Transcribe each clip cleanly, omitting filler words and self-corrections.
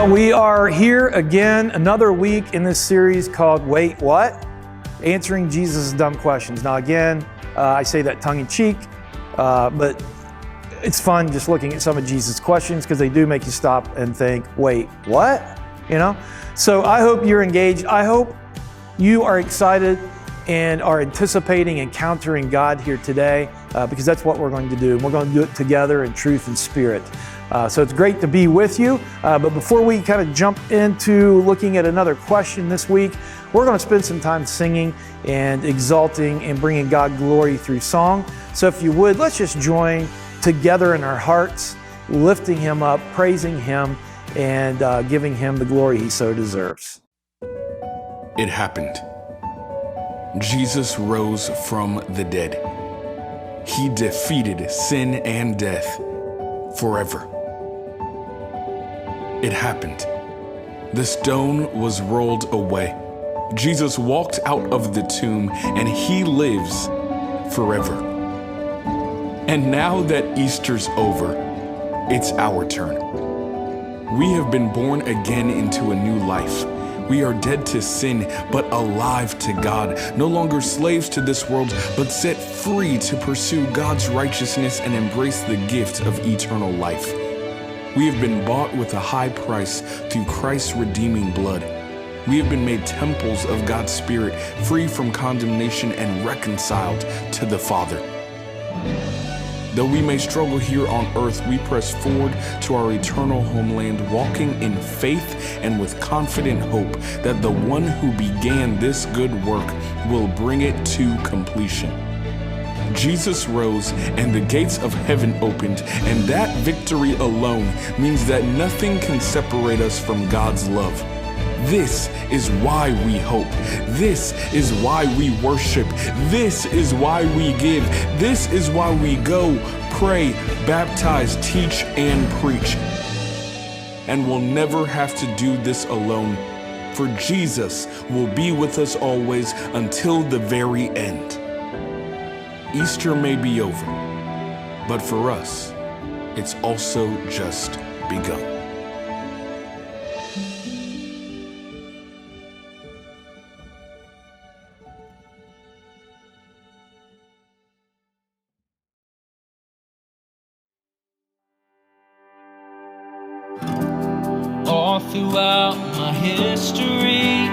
Well, we are here again, another week in this series called Wait, What? Answering Jesus' Dumb Questions. Now again, I say that tongue-in-cheek, but it's fun just looking at some of Jesus' questions because they do make you stop and think, wait, what? You know? So I hope you're engaged. I hope you are excited and are anticipating encountering God here today because that's what we're going to do. We're going to do it together in truth and spirit. So it's great to be with you. But before we kind of jump into looking at another question this week, we're going to spend some time singing and exalting and bringing God glory through song. So if you would, let's just join together in our hearts, lifting Him up, praising Him, and giving Him the glory He so deserves. It happened. Jesus rose from the dead. He defeated sin and death forever. It happened. The stone was rolled away. Jesus walked out of the tomb and He lives forever. And now that Easter's over, it's our turn. We have been born again into a new life. We are dead to sin, but alive to God, no longer slaves to this world, but set free to pursue God's righteousness and embrace the gift of eternal life. We have been bought with a high price through Christ's redeeming blood. We have been made temples of God's Spirit, free from condemnation and reconciled to the Father. Though we may struggle here on earth, we press forward to our eternal homeland, walking in faith and with confident hope that the one who began this good work will bring it to completion. Jesus rose and the gates of heaven opened, and that victory alone means that nothing can separate us from God's love. This is why we hope. This is why we worship. This is why we give. This is why we go, pray, baptize, teach, and preach. And we'll never have to do this alone, for Jesus will be with us always until the very end. Easter may be over, but for us, it's also just begun. All throughout my history,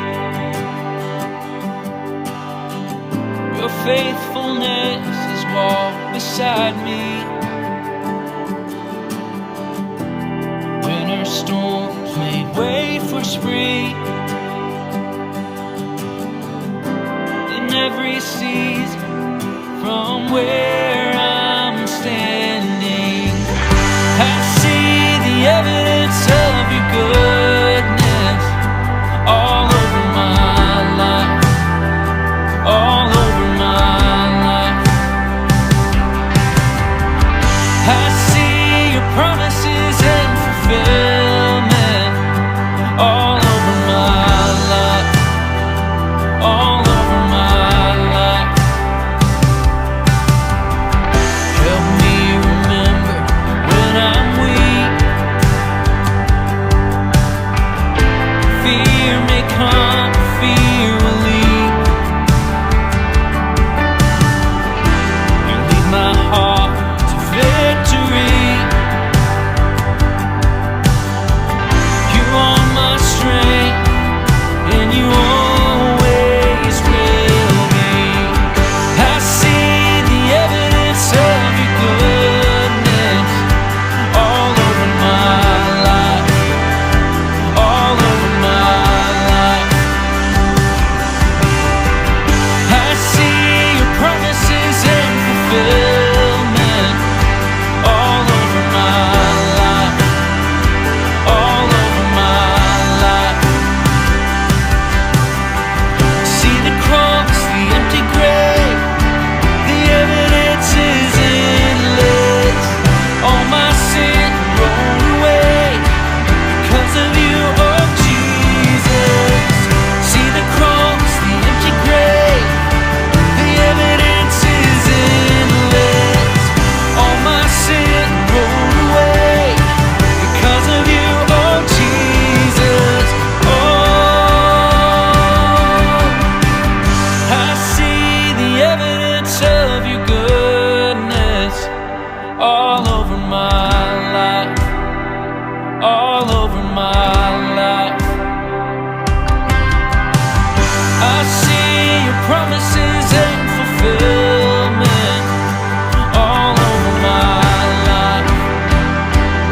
your faithfulness has walked beside me. Winter storms made way for spring. In every season, from where I'm standing, I see the evidence of your goodness all over my life, all over my life. I see your promises and fulfillment all over my life, all over my life. Help me remember when I'm weak. Fear may come, fear will leave. You lead my heart to victory. all over my life, all over my life. I see your promises and fulfillment all over my life,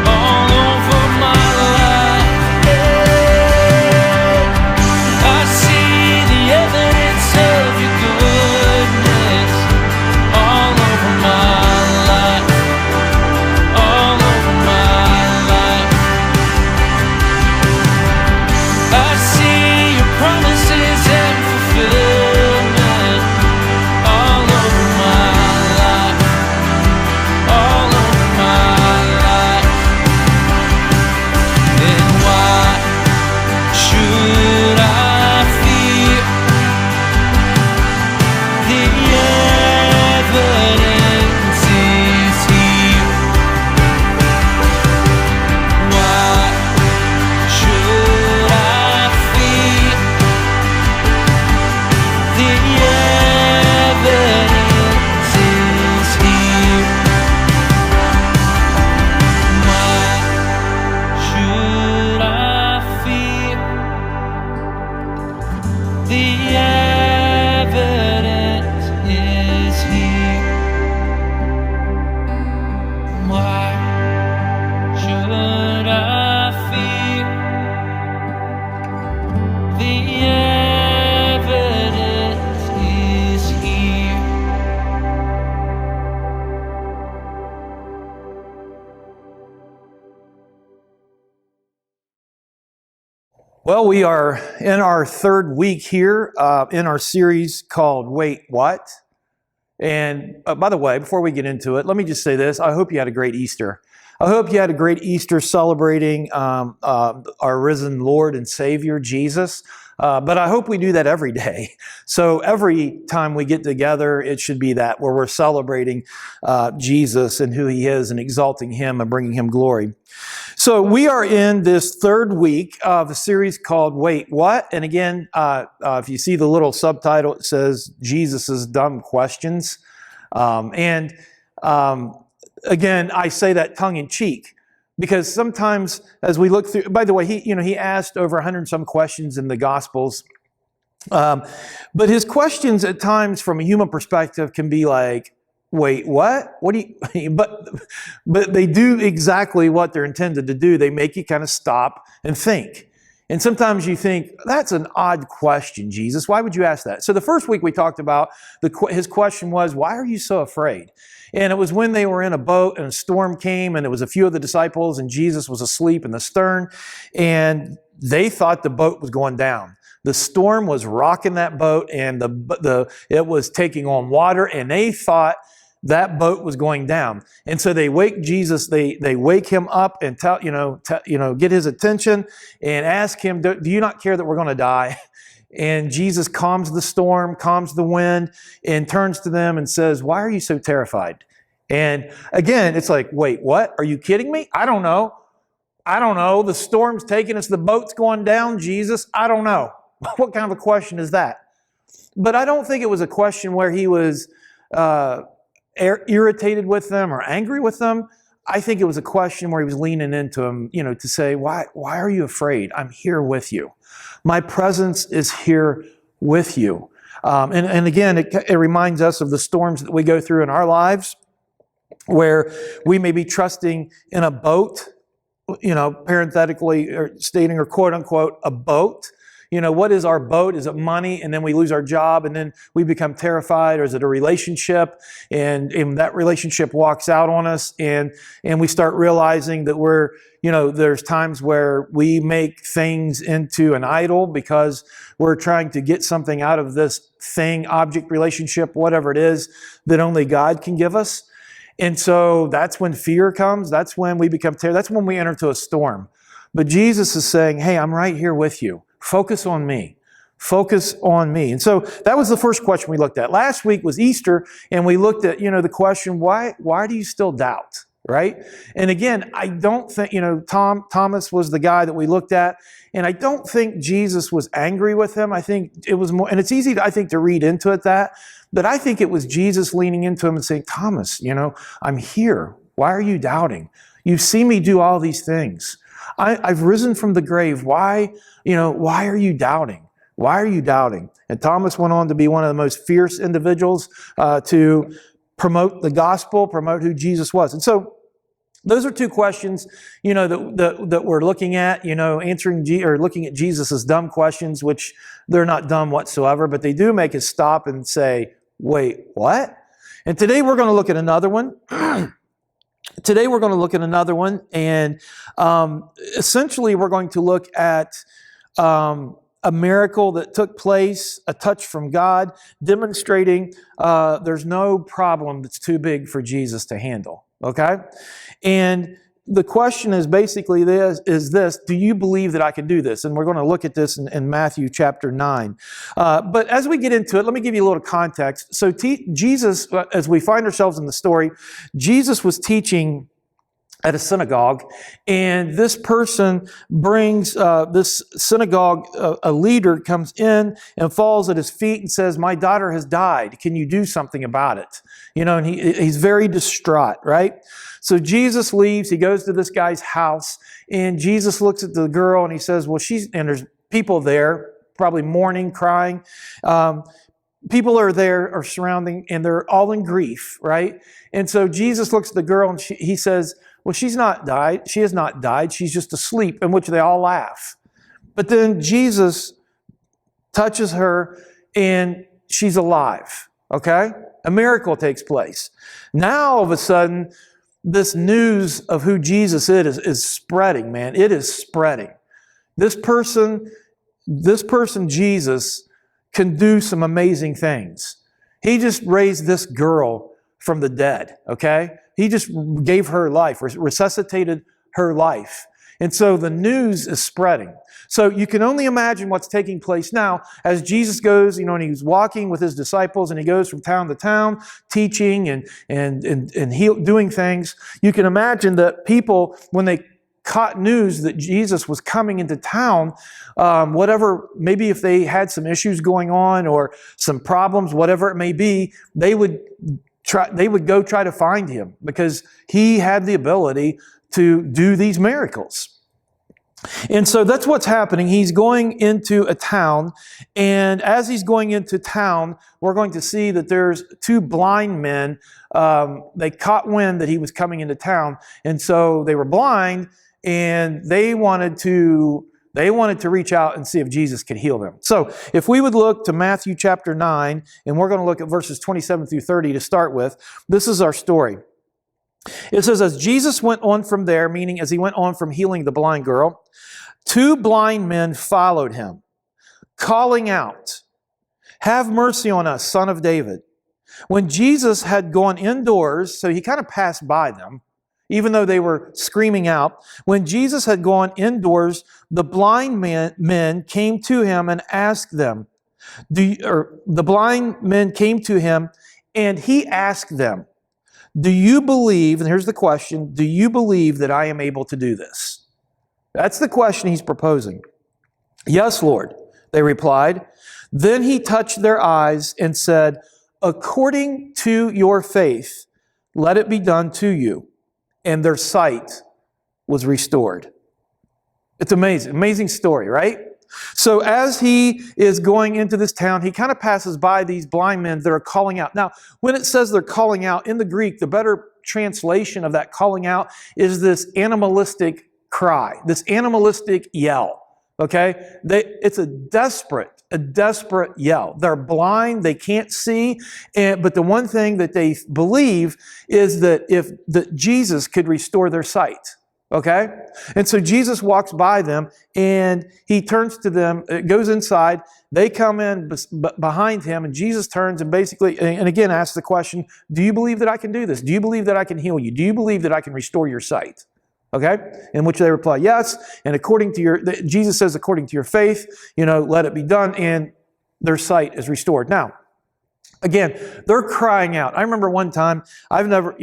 all over my life. I see the evidence of your goodness all over my life, all over my life. I see your promises and fulfillment all over my life, all over my life. Then why should I fear? The evidence is here. Why should I fear? The evidence is here. Why should I fear? The evidence is here. Why should I fear? The evidence is here. Well, we are in our third week here in our series called Wait, What? And by the way, before we get into it, let me just say this. I hope you had a great Easter. I hope you had a great Easter celebrating our risen Lord and Savior, Jesus. But I hope we do that every day. So every time we get together, it should be that where we're celebrating Jesus and who He is and exalting Him and bringing Him glory. So we are in this third week of a series called Wait, What? And again, if you see the little subtitle, it says Jesus' Dumb Questions. Again, I say that tongue in cheek because sometimes as we look through, by the way, he asked over 100 some questions in the Gospels. But his questions at times from a human perspective can be like, wait, what? What do you, but they do exactly what they're intended to do. They make you kind of stop and think. And sometimes you think, that's an odd question, Jesus. Why would you ask that? So the first week we talked about, his question was, why are you so afraid? And it was when they were in a boat and a storm came and it was a few of the disciples and Jesus was asleep in the stern and they thought the boat was going down. The storm was rocking that boat and it was taking on water and they thought that boat was going down. And so they wake Jesus, they wake him up and get his attention and ask him, do you not care that we're going to die? And Jesus calms the storm, calms the wind, and turns to them and says, why are you so terrified? And again, it's like, wait, what? Are you kidding me? I don't know. The storm's taking us. The boat's going down, Jesus. I don't know. What kind of a question is that? But I don't think it was a question where he was irritated with them or angry with them. I think it was a question where he was leaning into them, to say, why are you afraid? I'm here with you. My presence is here with you. And again, it reminds us of the storms that we go through in our lives where we may be trusting in a boat, parenthetically or stating or quote unquote, a boat. What is our boat? Is it money? And then we lose our job and then we become terrified. Or is it a relationship? And that relationship walks out on us and we start realizing that there's times where we make things into an idol because we're trying to get something out of this thing, object, relationship, whatever it is that only God can give us. And so that's when fear comes. That's when we become terrified. That's when we enter into a storm. But Jesus is saying, hey, I'm right here with you. Focus on me. Focus on me. And so that was the first question we looked at. Last week was Easter, and we looked at, the question, why do you still doubt? Right? And again, I don't think, Thomas was the guy that we looked at, and I don't think Jesus was angry with him. I think it was more, and it's easy, to read into it but I think it was Jesus leaning into him and saying, Thomas, I'm here. Why are you doubting? You've seen me do all these things. I've risen from the grave. Why are you doubting? Why are you doubting? And Thomas went on to be one of the most fierce individuals to promote the gospel, promote who Jesus was. And so those are two questions, that we're looking at, looking at Jesus' dumb questions, which they're not dumb whatsoever, but they do make us stop and say, wait, what? And today we're going to look at another one. And essentially we're going to look at a miracle that took place, a touch from God, demonstrating there's no problem that's too big for Jesus to handle, okay? And the question is basically this, do you believe that I can do this? And we're going to look at this in Matthew chapter 9. But as we get into it, let me give you a little context. So Jesus, as we find ourselves in the story, Jesus was teaching at a synagogue, and this person brings this synagogue, a leader comes in and falls at his feet and says, my daughter has died. Can you do something about it? And he's very distraught, right? So Jesus leaves, he goes to this guy's house, and Jesus looks at the girl and he says, and there's people there, probably mourning, crying. People are there, are surrounding, and they're all in grief, right? And so Jesus looks at the girl and he says, well, she's not died. She has not died. She's just asleep, in which they all laugh. But then Jesus touches her and she's alive, okay? A miracle takes place. Now, all of a sudden, this news of who Jesus is spreading, man. It is spreading. This person, Jesus, can do some amazing things. He just raised this girl from the dead, okay? He just gave her life, resuscitated her life. And so the news is spreading. So you can only imagine what's taking place now as Jesus goes, and he's walking with his disciples and he goes from town to town teaching and doing things. You can imagine that people, when they caught news that Jesus was coming into town, maybe if they had some issues going on or some problems, whatever it may be, they would go try to find him because he had the ability to do these miracles. And so that's what's happening. He's going into a town, and as he's going into town, we're going to see that there's two blind men. They caught wind that he was coming into town, and so they were blind, and they wanted to reach out and see if Jesus could heal them. So if we would look to Matthew chapter 9, and we're going to look at verses 27 through 30 to start with, this is our story. It says, as Jesus went on from there, meaning as he went on from healing the blind girl, two blind men followed him, calling out, have mercy on us, Son of David. When Jesus had gone indoors, so he kind of passed by them, even though they were screaming out. When Jesus had gone indoors, the blind men came to him and asked them, the blind men came to him and he asked them, do you believe, and here's the question, do you believe that I am able to do this? That's the question he's proposing. Yes, Lord, they replied. Then he touched their eyes and said, according to your faith, let it be done to you. And their sight was restored. It's amazing. Amazing story, right? So as he is going into this town, he kind of passes by these blind men that are calling out. Now, when it says they're calling out, in the Greek, the better translation of that calling out is this animalistic cry, this animalistic yell, okay? It's a desperate yell. They're blind, they can't see, but the one thing that they believe is that Jesus could restore their sight. Okay? And so Jesus walks by them and he turns to them, goes inside, they come in behind him, and Jesus turns and basically, and again asks the question, do you believe that I can do this? Do you believe that I can heal you? Do you believe that I can restore your sight? Okay? In which they reply, yes. And Jesus says, according to your faith, let it be done, and their sight is restored. Now, again, they're crying out. I remember one time, I've never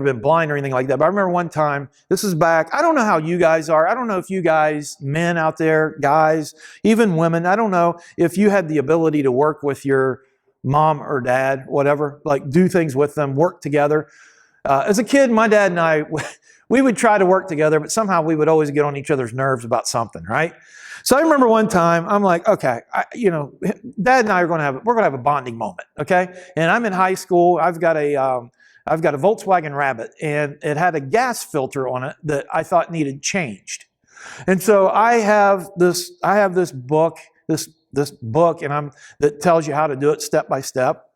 been blind or anything like that, but I remember one time, this is back, I don't know how you guys are. I don't know if you guys, men out there, guys, even women, I don't know if you had the ability to work with your mom or dad, whatever, like do things with them, work together. As a kid, my dad and I, we would try to work together, but somehow we would always get on each other's nerves about something, right? So I remember one time, I'm like, okay, Dad and I we're going to have a bonding moment, okay? And I'm in high school. I've got a Volkswagen Rabbit, and it had a gas filter on it that I thought needed changed. And so I have this book, this book, and that tells you how to do it step by step.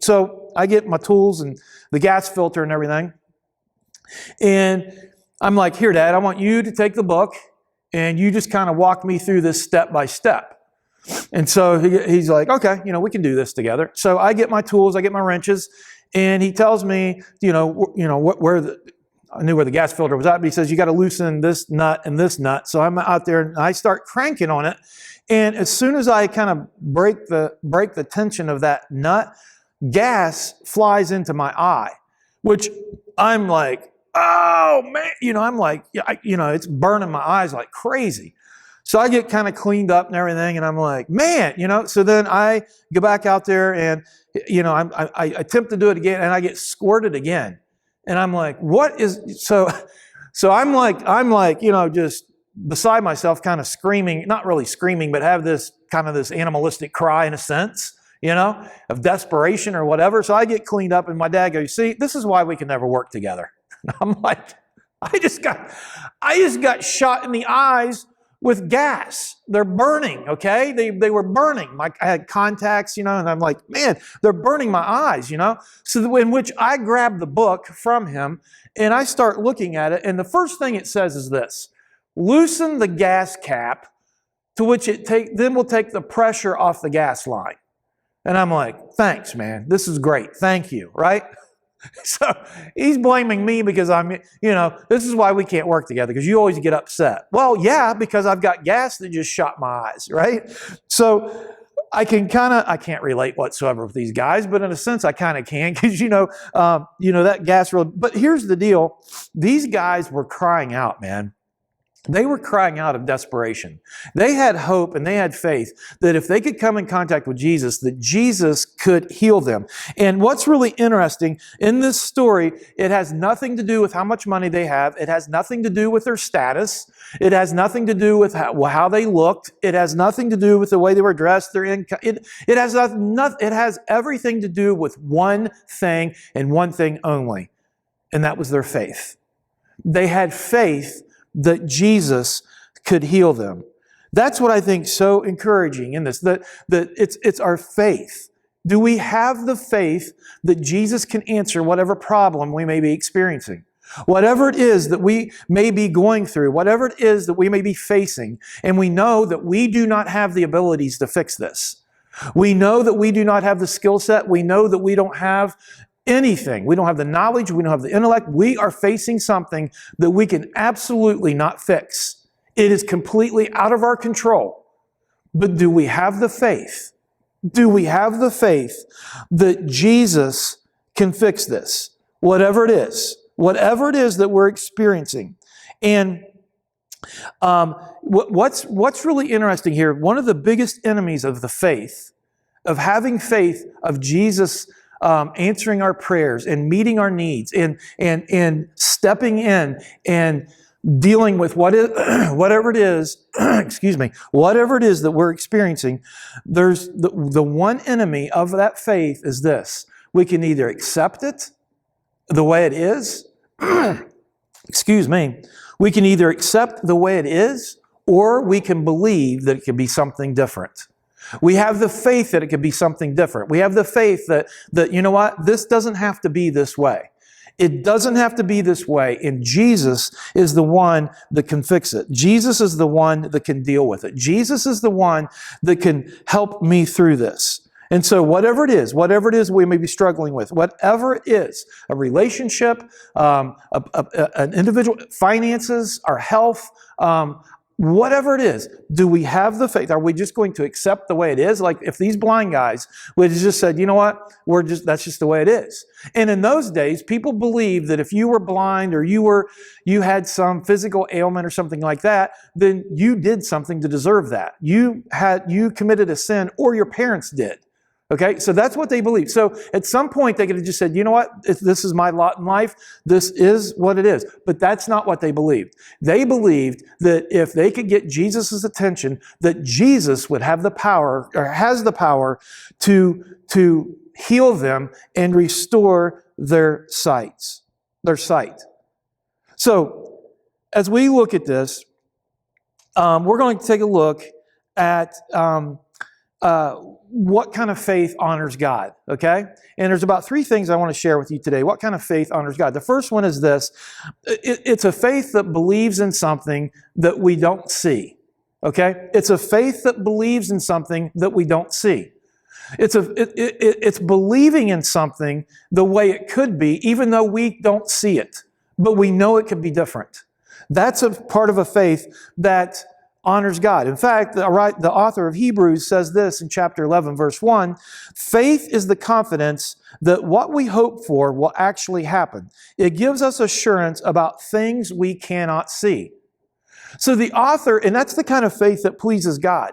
So I get my tools and the gas filter and everything. And I'm like, here, Dad, I want you to take the book and you just kind of walk me through this step by step. And so he's like, okay, we can do this together. So I get my tools, I get my wrenches, and he tells me, I knew where the gas filter was at, but he says, you got to loosen this nut and this nut. So I'm out there and I start cranking on it. And as soon as I kind of break the tension of that nut, gas flies into my eye, which I'm like, oh man, I'm like, it's burning my eyes like crazy. So I get kind of cleaned up and everything, and I'm like, man, so then I go back out there and, I attempt to do it again, and I get squirted again. And I'm like, what is, so I'm like, just beside myself, kind of screaming, not really screaming, but have this animalistic cry in a sense, of desperation or whatever. So I get cleaned up, and my dad goes, see, this is why we can never work together. And I'm like, I just got shot in the eyes with gas. They're burning, okay? They were burning. I had contacts, and I'm like, man, they're burning my eyes, So in which I grab the book from him, and I start looking at it, and the first thing it says is this: loosen the gas cap, to which then we'll take the pressure off the gas line. And I'm like, thanks, man. This is great. Thank you, right? So he's blaming me because this is why we can't work together, because you always get upset. Well, yeah, because I've got gas that just shot my eyes, right? So I can't relate whatsoever with these guys, but in a sense I kind of can, because that gas road. But here's the deal. These guys were crying out, man. They were crying out of desperation. They had hope and they had faith that if they could come in contact with Jesus, that Jesus could heal them. And what's really interesting in this story, it has nothing to do with how much money they have. It has nothing to do with their status. It has nothing to do with how they looked. It has nothing to do with the way they were dressed, their income. It has everything to do with one thing and one thing only, and that was their faith. They had faith that Jesus could heal them. That's what I think is so encouraging in this, that it's our faith. Do we have the faith that Jesus can answer whatever problem we may be experiencing? Whatever it is that we may be going through, whatever it is that we may be facing, and we know that we do not have the abilities to fix this. We know that we do not have the skill set. We know that we don't have anything. We don't have the knowledge. We don't have the intellect. We are facing something that we can absolutely not fix. It is completely out of our control. But do we have the faith? Do we have the faith that Jesus can fix this? Whatever it is that we're experiencing. And what's really interesting here, one of the biggest enemies of the faith, of having faith, of Jesus answering our prayers and meeting our needs and stepping in and dealing with whatever it is, whatever it is that we're experiencing, there's the one enemy of that faith is this: we can either accept it the way it is, we can either accept the way it is, or we can believe that it could be something different. We have the faith that it could be something different. We have the faith that you know what? This doesn't have to be this way. It doesn't have to be this way. And Jesus is the one that can fix it. Jesus is the one that can deal with it. Jesus is the one that can help me through this. And so whatever it is we may be struggling with, whatever it is, a relationship, an individual, finances, our health, whatever it is, do we have the faith? Are we just going to accept the way it is? Like if these blind guys would have just said, you know what, that's just the way it is. And in those days, people believed that if you were blind or you had some physical ailment or something like that, then you did something to deserve that. You committed a sin, or your parents did. Okay, so that's what they believed. So at some point they could have just said, you know what, this is my lot in life. This is what it is. But that's not what they believed. They believed that if they could get Jesus' attention, that Jesus would have the power, or has the power, to heal them and restore their sight. So as we look at this, we're going to take a look at what kind of faith honors God, okay? And there's about 3 things I want to share with you today. What kind of faith honors God? The first one is this. It's a faith that believes in something that we don't see, okay? It's a faith that believes in something that we don't see. It's believing in something the way it could be, even though we don't see it, but we know it could be different. That's a part of a faith that honors God. In fact, the author of Hebrews says this in chapter 11, verse 1, faith is the confidence that what we hope for will actually happen. It gives us assurance about things we cannot see. So the author, and that's the kind of faith that pleases God.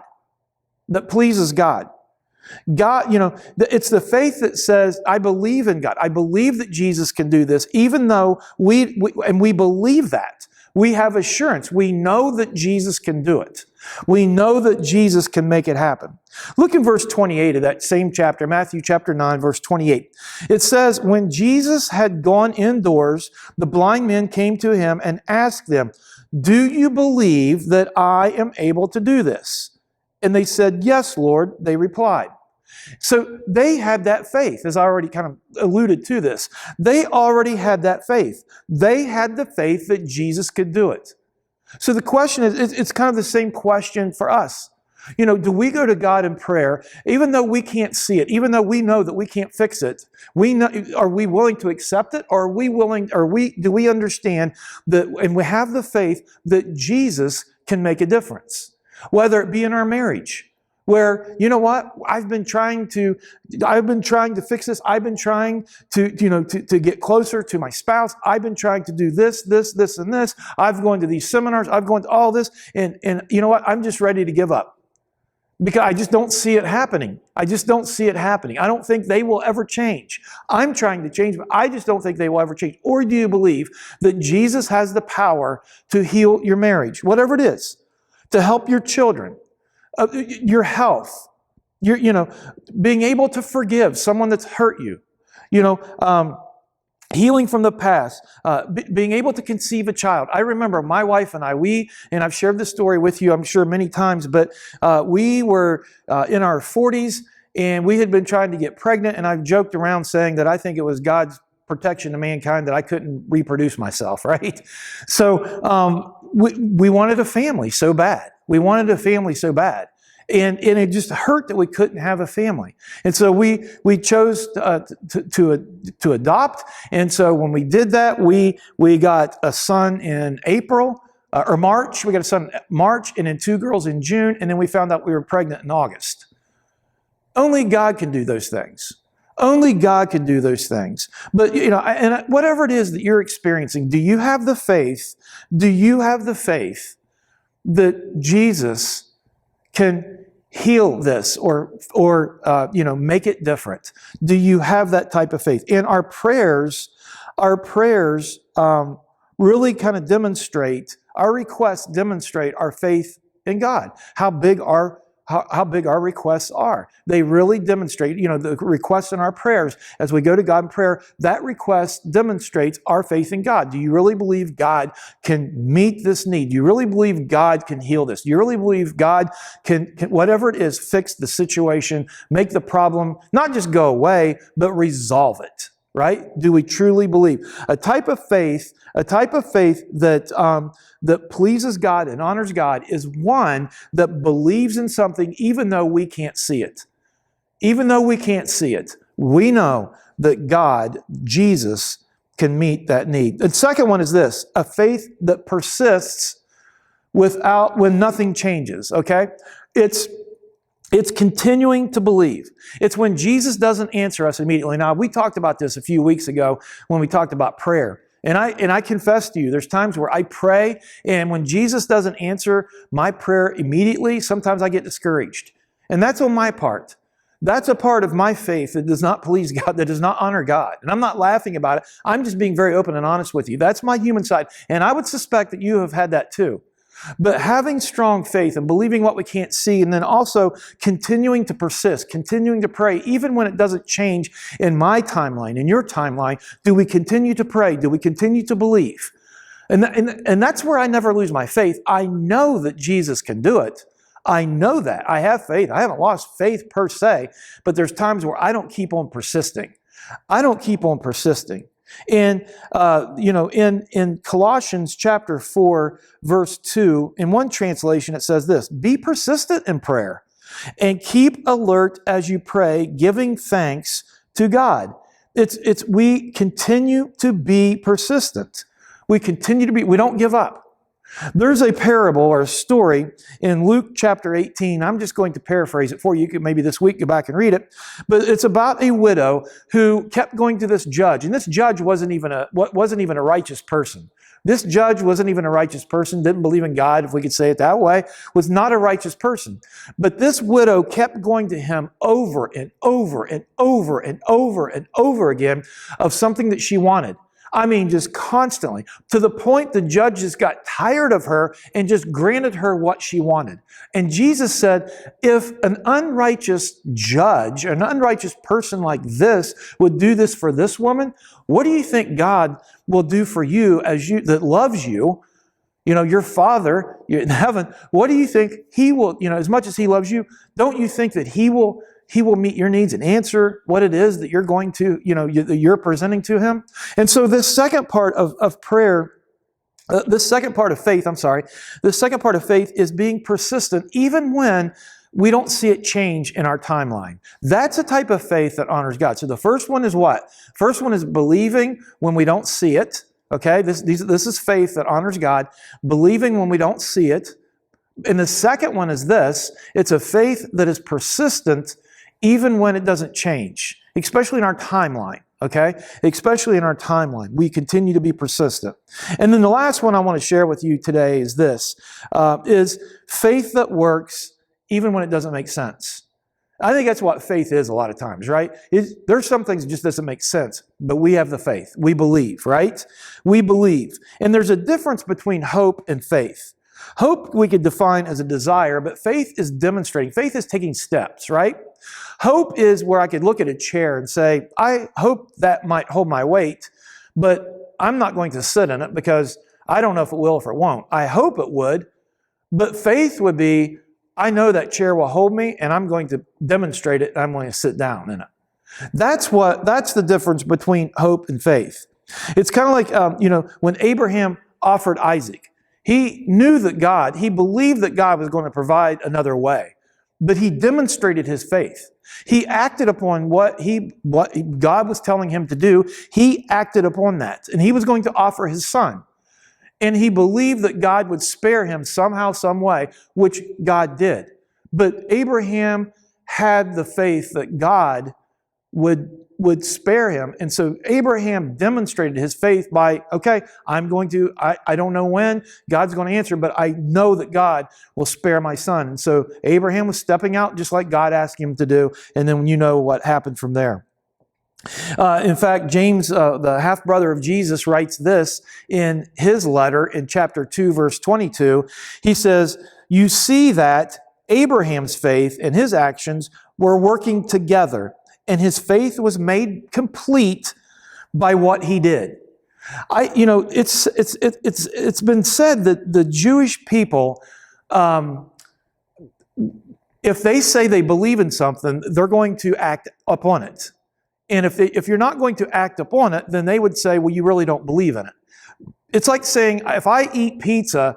That pleases God. God, it's the faith that says, I believe in God. I believe that Jesus can do this, even though we believe that. We have assurance. We know that Jesus can do it. We know that Jesus can make it happen. Look in verse 28 of that same chapter, Matthew chapter 9, verse 28. It says, when Jesus had gone indoors, the blind men came to him and asked them, do you believe that I am able to do this? And they said, yes, Lord, they replied. So they had that faith, as I already kind of alluded to this. They already had that faith. They had the faith that Jesus could do it. So the question is, it's kind of the same question for us. Do we go to God in prayer, even though we can't see it, even though we know that we can't fix it? Are we willing to accept it? Or do we understand that, and we have the faith that Jesus can make a difference? Whether it be in our marriage, where, you know what, I've been trying to fix this. I've been trying to get closer to my spouse. I've been trying to do this, and this. I've gone to these seminars. I've gone to all this. And you know what? I'm just ready to give up because I just don't see it happening. I don't think they will ever change. I'm trying to change, but I just don't think they will ever change. Or do you believe that Jesus has the power to heal your marriage, whatever it is, to help your children, your health, being able to forgive someone that's hurt you, healing from the past, being able to conceive a child. I remember my wife and I, and I've shared this story with you, I'm sure, many times, but we were in our 40s and we had been trying to get pregnant, and I've joked around saying that I think it was God's protection to mankind that I couldn't reproduce myself, right? So we wanted a family so bad. And it just hurt that we couldn't have a family. And so we chose to adopt. And so when we did that, we got a son in April or March. We got a son in March, and then 2 girls in June. And then we found out we were pregnant in August. Only God can do those things. Only God can do those things. But, and whatever it is that you're experiencing, do you have the faith? Do you have the faith that Jesus can heal this or make it different? Do you have that type of faith? And our prayers really kind of demonstrate, our requests demonstrate our faith in God. How big our requests are. They really demonstrate, the requests in our prayers, as we go to God in prayer, that request demonstrates our faith in God. Do you really believe God can meet this need? Do you really believe God can heal this? Do you really believe God can whatever it is, fix the situation, make the problem not just go away, but resolve it? Right? Do we truly believe? A type of faith that pleases God and honors God is one that believes in something even though we can't see it. Even though we can't see it, we know that God, Jesus, can meet that need. The second one is this, a faith that persists when nothing changes, okay? It's continuing to believe. It's when Jesus doesn't answer us immediately. Now, we talked about this a few weeks ago when we talked about prayer. And I confess to you, there's times where I pray, and when Jesus doesn't answer my prayer immediately, sometimes I get discouraged. And that's on my part. That's a part of my faith that does not please God, that does not honor God. And I'm not laughing about it. I'm just being very open and honest with you. That's my human side. And I would suspect that you have had that too. But having strong faith and believing what we can't see, and then also continuing to persist, continuing to pray, even when it doesn't change in my timeline, in your timeline, do we continue to pray? Do we continue to believe? And that's where I never lose my faith. I know that Jesus can do it. I know that. I have faith. I haven't lost faith per se, but there's times where I don't keep on persisting. I don't keep on persisting. And, in Colossians chapter 4, verse 2, in one translation it says this, "Be persistent in prayer and keep alert as you pray, giving thanks to God." We continue to be persistent. We don't give up. There's a parable or a story in Luke chapter 18. I'm just going to paraphrase it for you. You could maybe this week go back and read it. But it's about a widow who kept going to this judge. And this judge wasn't even a righteous person. This judge wasn't even a righteous person, didn't believe in God, if we could say it that way, was not a righteous person. But this widow kept going to him over and over and over and over and over again of something that she wanted. I mean, just constantly, to the point the judge just got tired of her and just granted her what she wanted. And Jesus said, if an unrighteous judge, an unrighteous person like this would do this for this woman, what do you think God will do for you that loves you? Your Father in heaven, what do you think He will, as much as He loves you, don't you think that He will meet your needs and answer what it is that you're going to, you're presenting to Him? And so this second part of prayer, this second part of faith is being persistent even when we don't see it change in our timeline. That's a type of faith that honors God. So the first one is what? First one is believing when we don't see it. Okay, this is faith that honors God, believing when we don't see it. And the second one is this: it's a faith that is persistent even when it doesn't change, especially in our timeline, okay? Especially in our timeline. We continue to be persistent. And then the last one I want to share with you today is this, is faith that works even when it doesn't make sense. I think that's what faith is a lot of times, right? There's some things that just doesn't make sense, but we have the faith. We believe, right? We believe. And there's a difference between hope and faith. Hope we could define as a desire, but faith is demonstrating. Faith is taking steps, right? Hope is where I could look at a chair and say, I hope that might hold my weight, but I'm not going to sit in it because I don't know if it will or if it won't. I hope it would, but faith would be, I know that chair will hold me and I'm going to demonstrate it and I'm going to sit down in it. That's the difference between hope and faith. It's kind of like, when Abraham offered Isaac. He knew that he believed that God was going to provide another way, but he demonstrated his faith. He acted upon what God was telling him to do. He acted upon that, and he was going to offer his son. And he believed that God would spare him somehow, some way, which God did. But Abraham had the faith that God would spare him. And so Abraham demonstrated his faith by, okay, I don't know when God's going to answer, but I know that God will spare my son. And so Abraham was stepping out just like God asked him to do. And then you know what happened from there. In fact, James, the half-brother of Jesus, writes this in his letter in chapter 2, verse 22. He says, you see that Abraham's faith and his actions were working together, and his faith was made complete by what he did. It's been said that the Jewish people, if they say they believe in something, they're going to act upon it. And if you're not going to act upon it, then they would say, well, you really don't believe in it. It's like saying, if I eat pizza,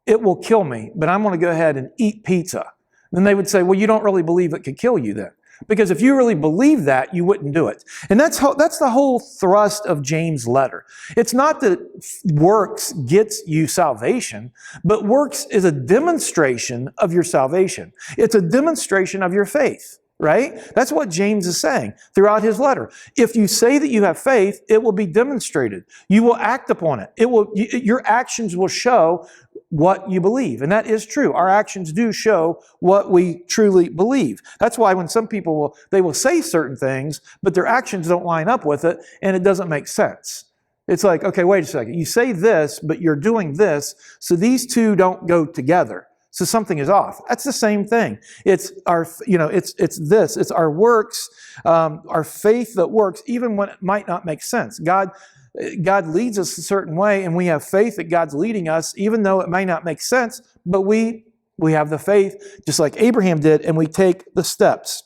it will kill me, but I'm going to go ahead and eat pizza. Then they would say, well, you don't really believe it could kill you then. Because if you really believe that, you wouldn't do it. And that's the whole thrust of James' letter. It's not that works gets you salvation, but works is a demonstration of your salvation. It's a demonstration of your faith. Right? That's what James is saying throughout his letter. If you say that you have faith, it will be demonstrated. You will act upon it. Your actions will show what you believe. And that is true. Our actions do show what we truly believe. That's why when some people will say certain things, but their actions don't line up with it, and it doesn't make sense. It's like, okay, wait a second. You say this, but you're doing this, so these two don't go together. So something is off. That's the same thing. It's our, it's our works, our faith that works, even when it might not make sense. God leads us a certain way, and we have faith that God's leading us, even though it may not make sense, but we have the faith, just like Abraham did, and we take the steps.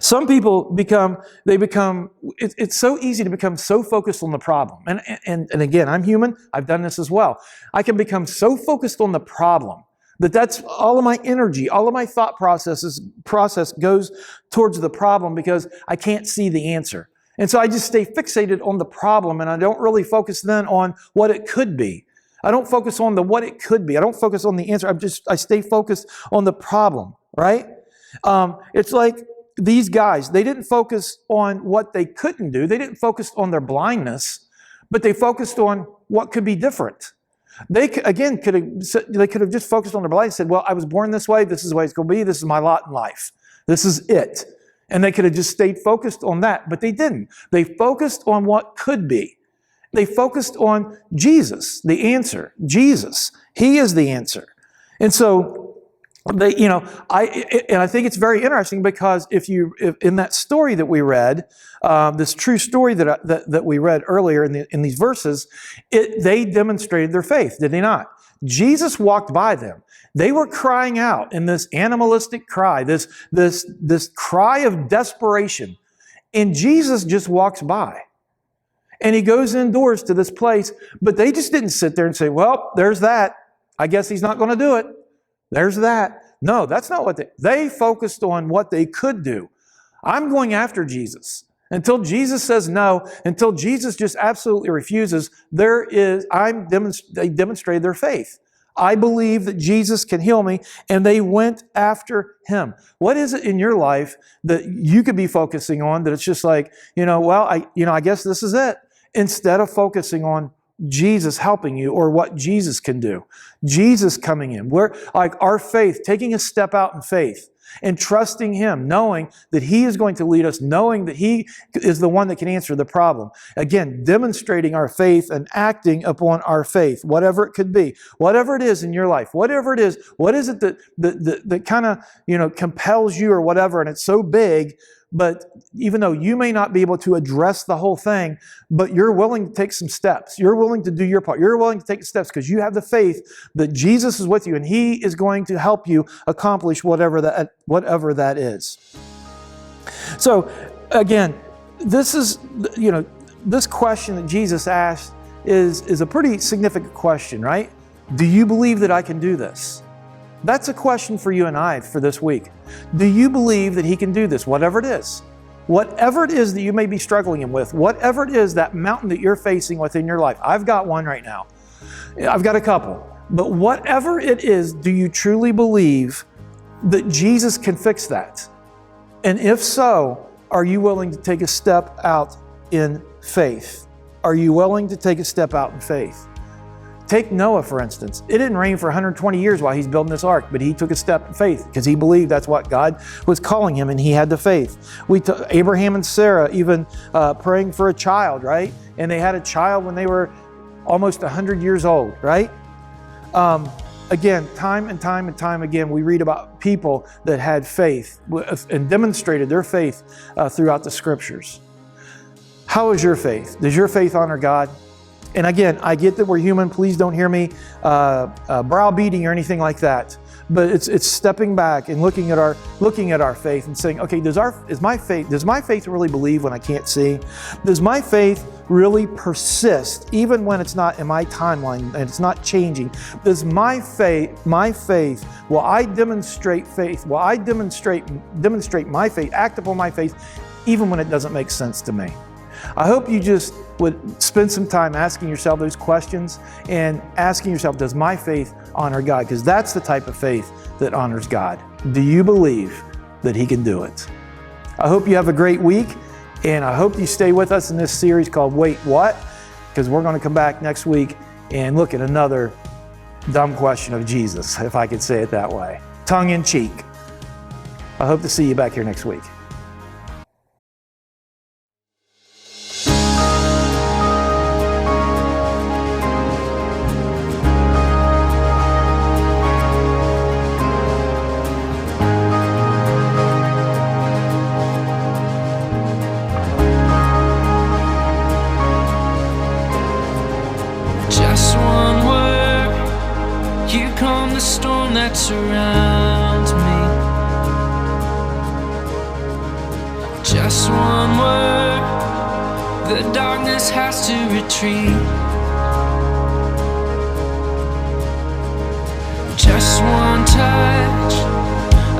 Some people it's so easy to become so focused on the problem. And again, I'm human. I've done this as well. I can become so focused on the problem that's all of my energy, all of my thought process goes towards the problem because I can't see the answer. And so I just stay fixated on the problem, and I don't really focus then on what it could be. I don't focus on what it could be. I don't focus on the answer. I stay focused on the problem, right? It's like these guys, they didn't focus on what they couldn't do. They didn't focus on their blindness, but they focused on what could be different. They could have just focused on their blindness and said, well, I was born this way. This is the way it's going to be. This is my lot in life. This is it. And they could have just stayed focused on that, but they didn't. They focused on what could be. They focused on Jesus, the answer. Jesus, He is the answer. And so I think it's very interesting because if in that story that we read, this true story that we read earlier in these verses, they demonstrated their faith, did they not? Jesus walked by them. They were crying out in this animalistic cry, this cry of desperation, and Jesus just walks by. And He goes indoors to this place, but they just didn't sit there and say, well, there's that. I guess He's not going to do it. There's that. No, that's not what they focused on what they could do. I'm going after Jesus. Until Jesus says no, until Jesus just absolutely refuses, they demonstrated their faith. I believe that Jesus can heal me, and they went after Him. What is it in your life that you could be focusing on that it's just like, I guess this is it, instead of focusing on Jesus helping you or what Jesus can do. Jesus coming in. We're like our faith, taking a step out in faith and trusting Him, knowing that He is going to lead us, knowing that He is the one that can answer the problem. Again, demonstrating our faith and acting upon our faith, whatever it could be, whatever it is in your life, whatever it is, what is it that kind of, compels you or whatever, and it's so big. But even though you may not be able to address the whole thing, but you're willing to take some steps. You're willing to do your part. You're willing to take steps because you have the faith that Jesus is with you and He is going to help you accomplish whatever that is. So again, this is, this question that Jesus asked is a pretty significant question, right? Do you believe that I can do this? That's a question for you and I for this week. Do you believe that He can do this, whatever it is? Whatever it is that you may be struggling with, whatever it is, that mountain that you're facing within your life. I've got one right now. I've got a couple. But whatever it is, do you truly believe that Jesus can fix that? And if so, are you willing to take a step out in faith? Are you willing to take a step out in faith? Take Noah, for instance. It didn't rain for 120 years while he's building this ark, but he took a step in faith because he believed that's what God was calling him, and he had the faith. Abraham and Sarah even praying for a child, right? And they had a child when they were almost 100 years old, right? Again, time and time again, we read about people that had faith and demonstrated their faith throughout the Scriptures. How is your faith? Does your faith honor God? And again, I get that we're human. Please don't hear me browbeating or anything like that. But it's stepping back and looking at our faith and saying, okay, does my faith really believe when I can't see? Does my faith really persist even when it's not in my timeline and it's not changing? Does my faith, will I demonstrate faith? Will I demonstrate my faith, act upon my faith, even when it doesn't make sense to me? I hope you just would spend some time asking yourself those questions and asking yourself, does my faith honor God? Because that's the type of faith that honors God. Do you believe that He can do it? I hope you have a great week, and I hope you stay with us in this series called Wait What? Because we're going to come back next week and look at another dumb question of Jesus, if I could say it that way. Tongue in cheek. I hope to see you back here next week. Just one word, you calm the storm that surrounds me. Just one word, the darkness has to retreat. Just one touch,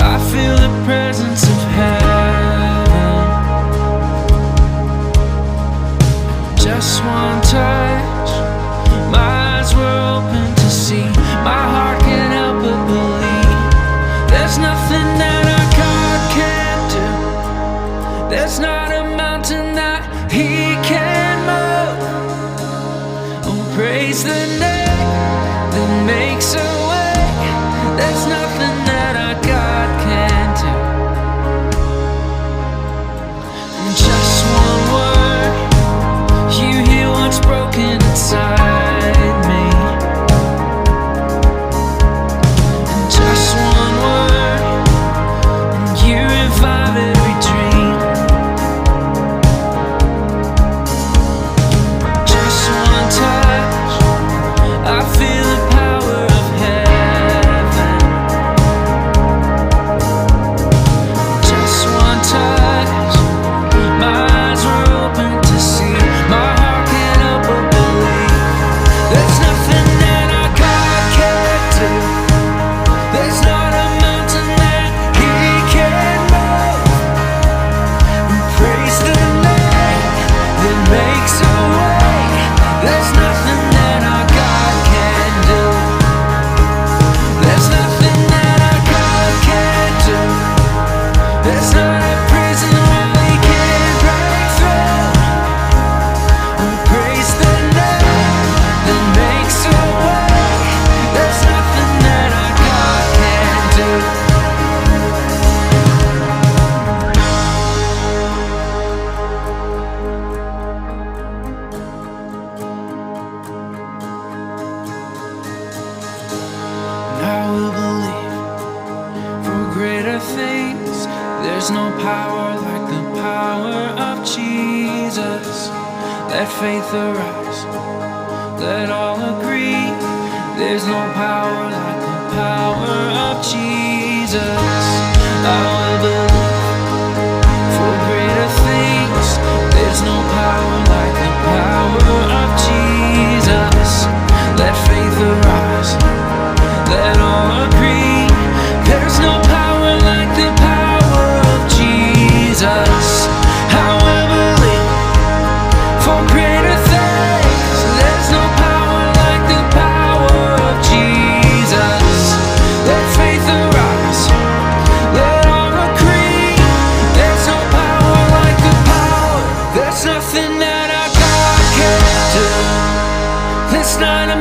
I feel the presence of heaven. Just one touch, my eyes were open to see. My heart can't help but believe. There's nothing that our God can't do. There's not a mountain that He can move. Oh, praise the name that makes a way. There's nothing that our God can't do. And just one word, you heal what's broken inside me. And just one word, and you revive every dream. Just one touch, I feel the power of heaven. Just one touch, my eyes were open to see. My heart can't help but believe. There's nothing that our God can't do. There's not a mountain that He can't move. We praise the name that makes a way. There's nothing that our God can't do. There's nothing that our God can't do. There's not a prison wall He can't break through. We praise the name that makes a way. There's nothing that our God can't do. And I will believe for greater things. There's no power like the power of Jesus. Let faith arise, let all agree. There's no power like the power of Jesus. I will believe for greater things. There's no power like the power of Jesus. Let faith arise, let all agree. There's no power like the power of Jesus. I will believe for greater things. There's no power like the power of Jesus. Let faith arise, let all agree. There's no power like the power. There's nothing that our God can't do. There's not a